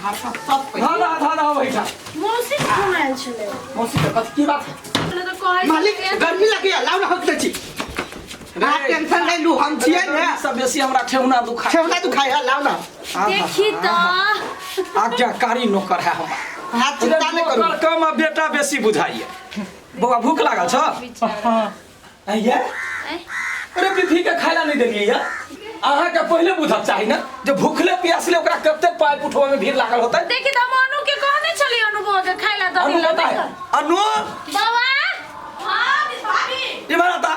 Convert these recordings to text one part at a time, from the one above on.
हाथ सब धाना बैठा मौसी फोन आयल छले। मौसी के कथी की बात है? तो कहै मालिक गर्मी लगी लाउ ना हक छी आ टेंशन नहीं लू हम छिए ने सब बेसी हमरा ठेहुना दुखा ठेवना तू खाया लाउ ना देखी त आज्ञाकारी नौकर है हम हाथ चिंता नहीं करू नौकर कम आ बेटा बेसी बुझाइए बौआ भूख लागल छ आइए अरे बिथी के खाइला नहीं देलिए या अहाँ के पहले बुझब चाही ना जब भूखले प्यासले ओकरा कते पाइप उठवा में भीड़ लागल होतै। देखी त हम अनु के कहने छली अनुभव के खाइला द अनु बता अनु बाबा हां भाभी ये बनाता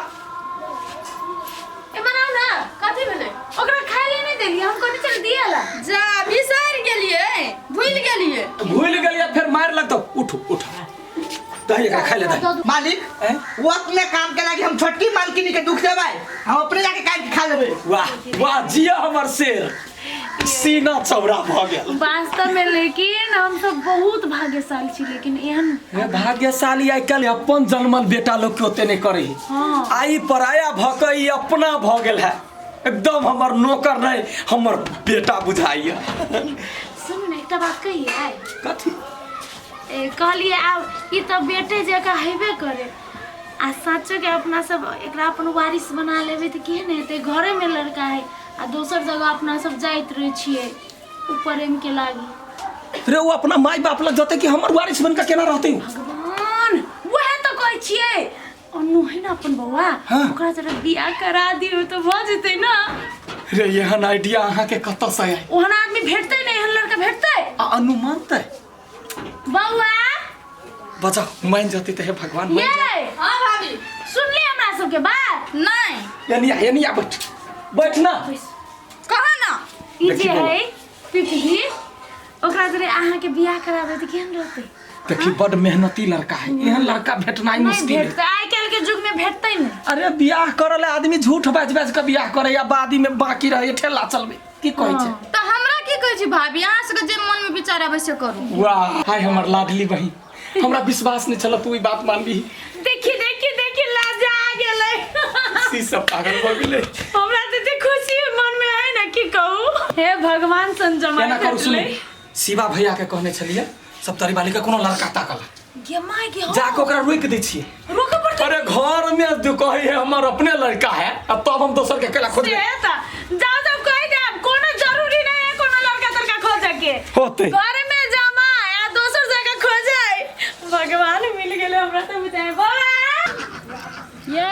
ए बनाऊ ना कथि भेले ओकरा खाइले नहीं देली हम कहने चल दियाला जा बिसर गेलिए भूल गेलिए फिर मार लगतो उठ उठ दही एकरा खाइ ले दे मालिक वो अपने काम के लागी हम छोटकी मालकिनी के दुख देबै हम अपने जाके काट के खा लेबै। वाह वाह जिया हमर शेर सीना चौड़ा भ गेल वास्तव में लेकिन हम सब बहुत भाग्यशाली छी लेकिन एहन भाग्यशाली आई कल अपन जन्मल बेटा लोग के ओते नहीं करे हां आई पराया भकई अपना भ गेल है एकदम हमर नौकर नहीं हमर बेटा बुझाइए। सुन ने एकटा बात कहिए कथी कहलिए आब ई त बेटे जका हेबे करे आ सच के अपना सब एकरा अपन वारिस बना लेबे त केहन हेतै घरे में लड़का है आ दोसर जगह अपना सब जाइत रहे छिए ऊपर एम के लागी रे वो अपना माई बाप लग जते कि हमर वारिस बन के केना रहते भगवान वह तो कहै छिए अनु है ना अपन बौआ ओकरा जरा बियाह करा दियो तो भ जेतै ना। रे एहन आइडिया अहाँ के कत से आइ ओहन आदमी भेटतै नहीं एहन लड़का भेटतै अनु मानतै बौआ बचा मान जते त हे भगवान मान ये हां भाभी सुन ले हमरा सब के बात नहीं यानी बैठ ना कहा ना ई जे है पिपी ओकरा जरे अहाँ के बियाह करा दे त केहन रहतै। देखी बड़ मेहनती लड़का है एहन लड़का भेटनाई मुश्किल है आई काल के युग में भेटतै नहीं। अरे बियाह करले आदमी झूठ बाज बाज के बियाह करे या बादी में बाकी रहे ठेला चलबे की कहै छै त हमरा की कहै छी भाभी अहाँ सबके जे मन में विचार आबै से करू। वाह हाय हमर लाडली बहिन हमरा विश्वास नहीं चला तू ई बात मान ली देखी लाजा आ गेलै सी सब पागल हो गेलै हमरा त खुशी मन में आए ना की कहू हे भगवान संजमा केना करू सुन शिवा भैया के कहने छलिए सब तरी वाली के कोनो लड़का ताकल गे माय गे जाके ओकरा रोक दै छिए रोक पड़तै अरे घर में जो कहे है हमर अपने लड़का है अब तब हम दोसर के केला खोज जाओ जब कह दे कोनो जरूरी नहीं है कोनो लड़का तरका खोज के होते घर में जमा या दोसर जगह खोजे भगवान मिल गेले हमरा त बताए बाबा ये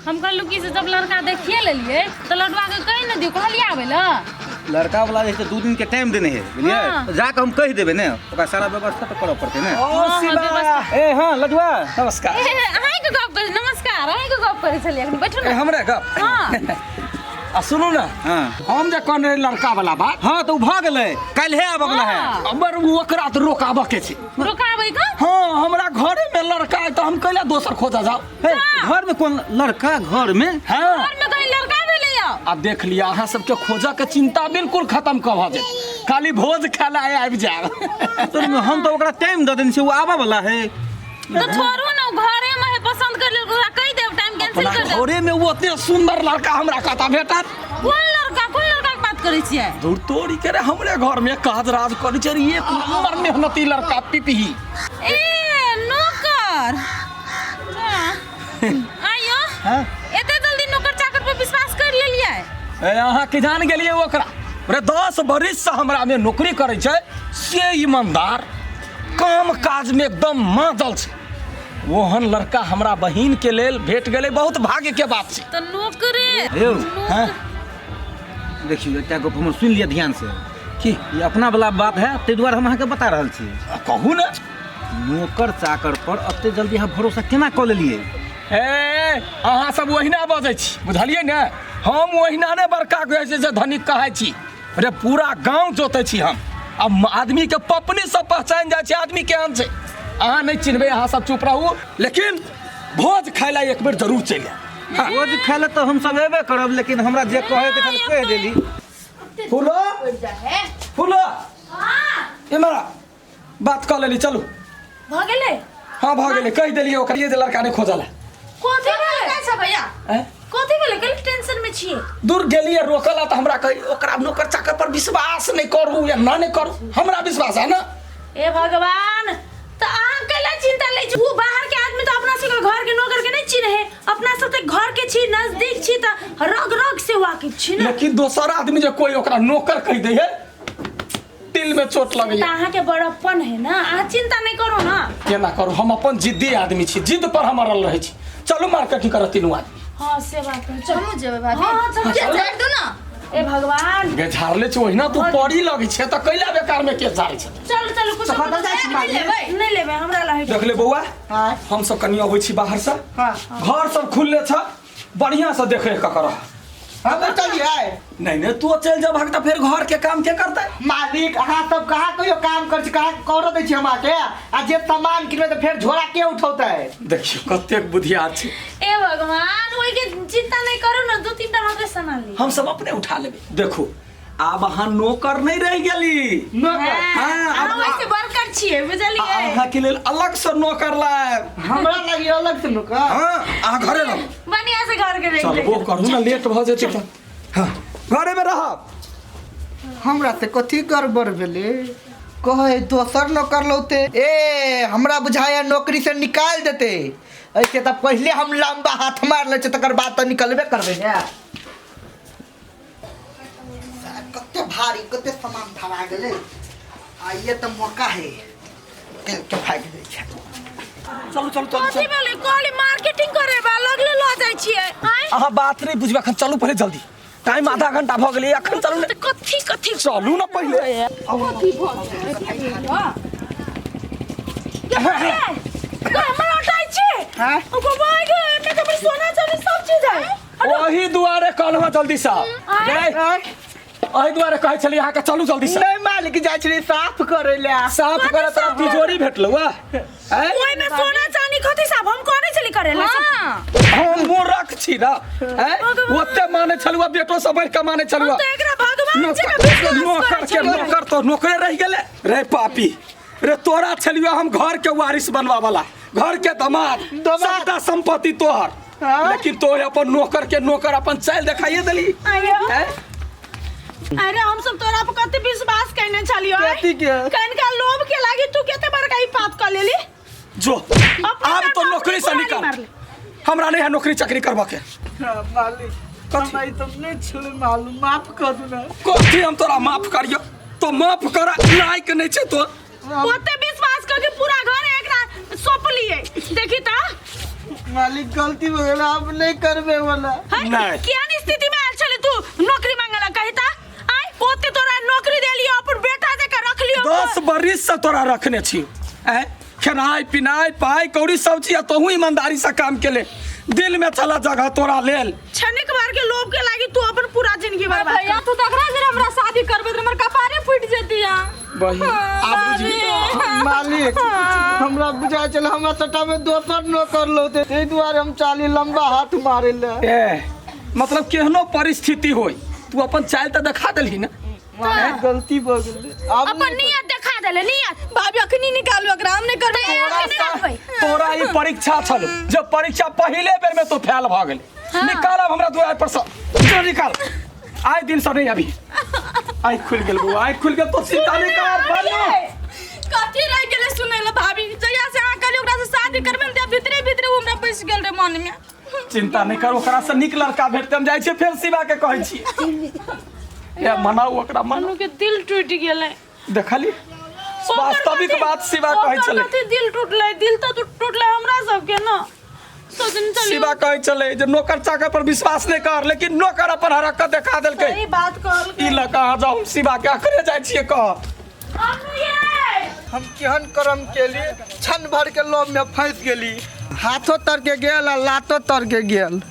हम कहलु कि से जब लड़का देखिए लेलिए तो लड़वा के कहि न दियो कहलिए आबेला लड़का वाला जैसे 2 दिन के टाइम देने है बुझलिए जाके हम कह देबे ने ओकरा सारा व्यवस्था तो करऽ पड़ते ने। ओ शिवा ए हां लजवा नमस्कार अहाँ के गप कर नमस्कार अहाँ के गप करे छलिए अखनी बैठो ए ना हमरे गप हां आ सुनू ना हम जे कहने लड़का वाला बात हां तो भ गेलै काल है आबे वाला है अबर ओकरा त रोकाबे के छै रुकाबै का हां हमरा घरे में लड़का है तो हम कहला दोसर खोजा जाओ घर में कौन लड़का घर में हां घर में कोई लड़का भेले या अब देख लिया अहाँ सबके खोजा के चिंता बिल्कुल खत्म कर भ जाए खाली भोज खाला आबि जाए तो हम तो ओकरा टाइम द देन से वो आबे वाला है तो छोड़ू ना घरे में है पसंद कर ले ओकरा कहि देब टाइम कैंसिल कर देब। घरे में वो इतने सुंदर लड़का हमरा कहता बेटा कोन लड़का के बात करे छियै दूर तोड़ी करे हमरे घर में काज राज करे छै एक नंबर मेहनती लड़का पिपी ए नौकर आयो हां एते जल्दी नौकर चाकर पर विश्वास कर लेलिए ए अहाँ के जान गेलिए ओकरा रे 10 बरिस से हमरा में नौकरी करे छै से ईमानदार काम काज में एकदम मादल छै ओहन लड़का हमरा बहिन के लेल भेट गेले बहुत भाग्य के बात छै तो नौकरी यौ हां देखियो एकटा गप हम सुन लिया ध्यान से की ये अपना वाला बात है ते द्वारा हम अहाँ के बता रहल छी कहू ना नौकर चाकर पर अते जल्दी अहाँ भरोसा केना क लेलिए ए अहाँ सब ओहिना बजै छी बुझलिए ने हम ओहिना ने बड़का कहै छै जे धनिक कहै छी अरे पूरा गांव जोतै छी हम अब आदमी के पपनी सब पहचान जाय छै आदमी केहन छै अहाँ नहीं चिन्हबे अहाँ सब चुप रहू लेकिन भोज खाइला एक बेर जरूर चलि आएब भोज खाइला तो हम सब एबे करब लेकिन हमरा जे कहे के खाली कह देली फूलो फूलो इमरा बात कर लेली चलू भ गेलै हां भ गेलै कह देलिए ओकरा ये जे लड़का ने खोजला कोथि भेलै भैया हैं कथी भेलै कल टेंशन में छिए दूर गेलिए रोकला तो हमरा कही ओकरा नौकर चाकर पर विश्वास नहीं करू या ना नहीं करू हमरा विश्वास है ना। ए भगवान तो अहाँ कैला चिंता लै छी? वो बाहर के आदमी तो अपना सब घर के नौकर के नहीं चिन्हे, अपना सब तो घर के छी, नजदीक छी, तो रग रग से वाकिफ छी ना। लेकिन दोसर आदमी जो कोई ओकरा नौकर कह दे है दिल में चोट लगे। तो अहाँ के बड़प्पन है ना, अहाँ चिंता नहीं करो ना। केना करू, हम अपन जिद्दी आदमी छी, जिद पर हम अड़ल रहे छी। चलो मार्केटिंग करत तीनों आदमी। हाँ से बात है, चलो चलू जेबै भाभी। हाँ चलो झाड़ दो ना। ए भगवान गे झाड़ले छ ओहिना तू पड़ी लगे छे त कैला बेकार में के झाड़े छे। चलो चलो कुछ तो बदल जाए छी मालिक। नहीं लेबे हमरा लहे। देख ले बौआ हाँ हम सब कनी अबै छी बाहर से, हाँ घर सब खुलले छ, बढ़िया से देख रेख कर। हम चलिए नहीं नहीं तू चल जा भागता, फिर घर के काम के करते मालिक। अहाँ सब कहाँ कहियो काम कर छी, कहाँ कर दै छी हमरा के? आ जे सामान किनबे तो फिर झोरा के उठौते? देखियो कतेक बुधियार छै। ए भगवान ओई के चिंता नहीं करो ना, 2-3 टा नौकर सना ली। हम सब अपने उठा लेबे। देखो आब अहाँ नौकर नहीं रह गेली, हां अब वैसे वर्कर छिए बुझलिए। अहाँ के लेल अलग से नौकर लायब। हमरा लगी अलग से नौकर। हां आ घरे रह। बढ़िया से घर के चल रह। वो करू ना, लेट भ जेते त। हां घरे में रह। हमरा से कथी गड़बड़ भेले? कहे दोसर नौकर लौते, ए हमरा बुझाया नौकरी से निकाल देते। ऐसे तो पहले हम लंबा हाथ मार ले तकर बाद तो निकलबे करबे ने। कते भारी कते सामान धरा गेले, आ ये तो मौका है के भाग दे छै। चलो चलो चलो कथी भेलै? कहली मार्केटिंग करे बा लगले ल जाय छिए। आय अहाँ बात नहीं बुझबा, अखन चलू पहले जल्दी, टाइम आधा घंटा भ गेलै, अखन चलू ने। कथी कथी चलू ना पहले। कथी भ हमरा उठाई छी। हां ओ बाबा गे एने तो बड़ी सोना चांदी सब चीज है। वही दुआरे कहलहुँ जल्दी से। वही दुआरे कहै छली अहाँके चलू जल्दी से। नहीं मालिक जाय छी साफ करे ले। साफ करे तोरा तिजोरी भेटलौ हैं? ओई में सोना चांदी कथी साहब हम कहने चली करे ले। हम मूर्ख छी ना हैं? ओते माने छलुआ, बेटो सब बढ़ के माने छलुआ। तो एकरा भगवान जी का विश्वास नौकर के नौकर तो नौकरे रह गेले रे पापी रे। तोरा छलियो हम घर के वारिस बनवा वाला, घर के दामाद, सबटा संपत्ति तोहर, लेकिन तो अपन नौकर के नौकर अपन चाल दिखाइए देली। अरे हम सब तोरा पर कते विश्वास करने छलियो। कथी के? कनका लोभ के लागी तू केते बड़का ही पाप कर लेली। जो अब तो नौकरी से निकाल, हमरा नहीं है नौकरी चाकरी करबा के। मालिक हमरा तो नहीं छले मालूम, माफ कर दो ना। कथी हम तोरा माफ करियो? तो माफ करा लायक नहीं छे तो। ओते विश्वास करके पूरा घर एकरा सौंप लिए। देखी त मालिक गलती हो गेल, अब नहीं करबे वाला। नहीं। क्या स्थिति में आल चले तू नौकरी मांगला कहता? आय ओते तोरा नौकरी दे लियो, अपन बेटा दे के रख लियो। 10 बरिस से तोरा रखने छी, खेनाई पिनाई पाई कौड़ी सब चीज तोहू ईमानदारी से काम के ले, दिल में चला जगह तोरा लेल। छनिक बार के लोभ के लागी तू अपन पूरा जिंदगी बर्बाद भैया तू तकरा जरा हमरा शादी करबे त हमर कपारे फूट जेती या। वही आप बुझी मालिक हमरा बुझा चल हमरा सटा में दोसर नौकर लौते, तै दुआरे हम चाली लंबा हाथ मारे ले। मतलब केहनो परिस्थिति होई तू अपन चाल त दिखा देलही ना। मालिक गलती हो गेल, अब अपन नियत दिखा देले। नियत भाभी अखनी निकालू, एकरा हम नहीं करबे। तोरा ई परीक्षा छल, जब परीक्षा पहले बेर में तो फेल भ गेल। निकालब हमरा द्वार पर से, जो निकाल। आइ दिन से नहीं, अभी आई खुल गेल बउआ, आई खुल गेल तो चिंता नहीं कर। बोलो कथी रह गेले सुनै ल भाभी? जया से आ कहली ओकरा से शादी करबे त भीतरे भीतरे हमरा पैस गेल रे मन में। चिंता नहीं कर, ओकरा से निक लड़का भेटते हम जाय छी, फेर शिवा के कहै छी या मनाऊ ओकरा मनु के दिल टूट गेले। देखली वास्तविक बात शिवा कहै छले। कथी दिल टूटले? दिल तो टूटले हमरा सब के ना। सोचन चलियो शिवा कहै छले जे नौकर चाकर पर विश्वास नहीं कर, लेकिन नौकर अपन हरकत दिखा देलकै। सही बात कहल ई ल कहां जाऊ शिवा के अखरे जाय छिए कह। हम केहन कर्म केली, क्षण भर के लोभ में फंस गेली। हाथों तर के गेल आ लातो तर के गेल।